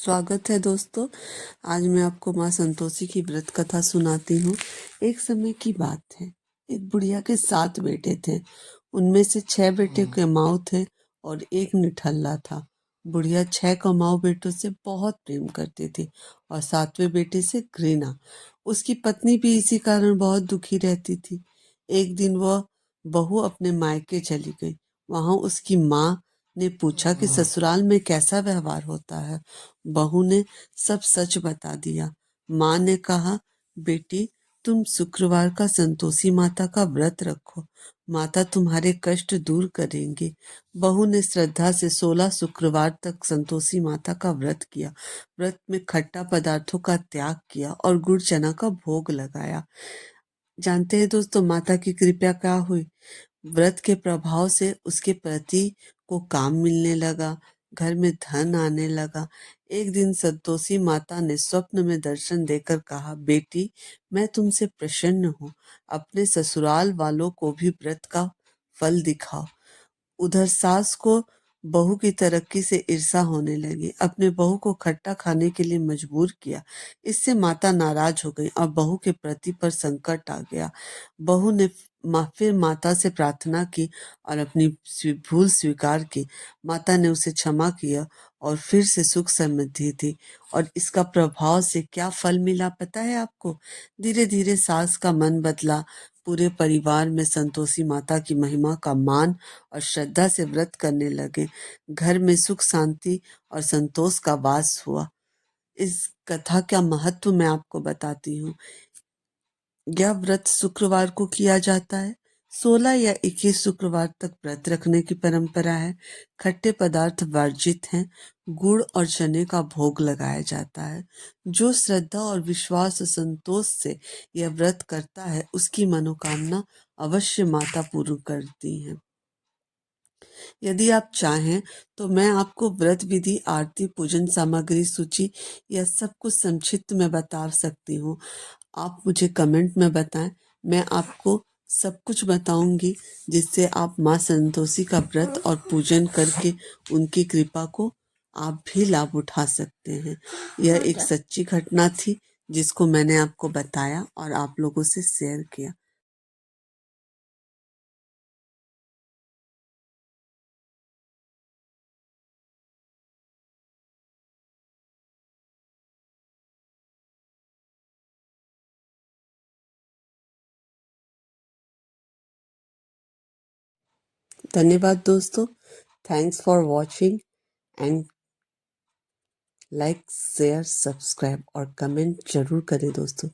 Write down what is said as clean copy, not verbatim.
स्वागत है दोस्तों। आज मैं आपको माँ संतोषी की व्रत कथा सुनाती हूँ। एक समय की बात है, एक बुढ़िया के 7 बेटे थे। उनमें से 6 बेटे कमाऊ थे और एक निठल्ला था। बुढ़िया 6 कमाऊ बेटों से बहुत प्रेम करती थी और 7वें बेटे से घृणा। उसकी पत्नी भी इसी कारण बहुत दुखी रहती थी। एक दिन वह बहू अपने मायके चली गई। वहां उसकी माँ ने पूछा कि ससुराल में कैसा व्यवहार होता है। बहू ने सब सच बता दिया। माँ ने कहा, बेटी तुम शुक्रवार का संतोषी माता का व्रत रखो, माता तुम्हारे कष्ट दूर करेंगी। बहू ने श्रद्धा से 16 शुक्रवार तक संतोषी माता का व्रत किया। व्रत में खट्टा पदार्थों का त्याग किया और गुड़ चना का भोग लगाया। जानते हैं दोस्तों, माता की कृपा क्या हुई? व्रत के प्रभाव से उसके पति को काम मिलने लगा, घर में धन आने लगा। एक दिन संतोषी माता ने स्वप्न में दर्शन देकर कहा, बेटी मैं तुमसे प्रसन्न हूँ, अपने ससुराल वालों को भी व्रत का फल दिखाओ। उधर सास को बहू की तरक्की से ईर्ष्या होने लगी। अपने बहू को खट्टा खाने के लिए मजबूर किया। इससे माता नाराज हो गई और बहू के प्रति पर संकट आ गया। बहू ने फिर माता से प्रार्थना की और अपनी भूल स्वीकार की। माता ने उसे क्षमा किया और फिर से सुख समृद्धि थी। और इसका प्रभाव से क्या फल मिला पता है आपको? धीरे धीरे सास का मन बदला। पूरे परिवार में संतोषी माता की महिमा का मान और श्रद्धा से व्रत करने लगे। घर में सुख शांति और संतोष का वास हुआ। इस कथा का महत्व मैं आपको बताती हूँ। यह व्रत शुक्रवार को किया जाता है। 16 या 21 शुक्रवार तक व्रत रखने की परंपरा है। खट्टे पदार्थ वर्जित हैं। गुड़ और चने का भोग लगाया जाता है। जो श्रद्धा और विश्वास और संतोष से यह व्रत करता है, उसकी मनोकामना अवश्य माता पूर्ण करती हैं। यदि आप चाहें तो मैं आपको व्रत विधि, आरती, पूजन सामग्री सूची यह सब कुछ संक्षिप्त में बता सकती हूँ। आप मुझे कमेंट में बताएं, मैं आपको सब कुछ बताऊंगी, जिससे आप माँ संतोषी का व्रत और पूजन करके उनकी कृपा को आप भी लाभ उठा सकते हैं। यह एक सच्ची घटना थी जिसको मैंने आपको बताया और आप लोगों से शेयर किया। धन्यवाद दोस्तों। Thanks for watching and like, share, subscribe और कमेंट जरूर करें दोस्तों।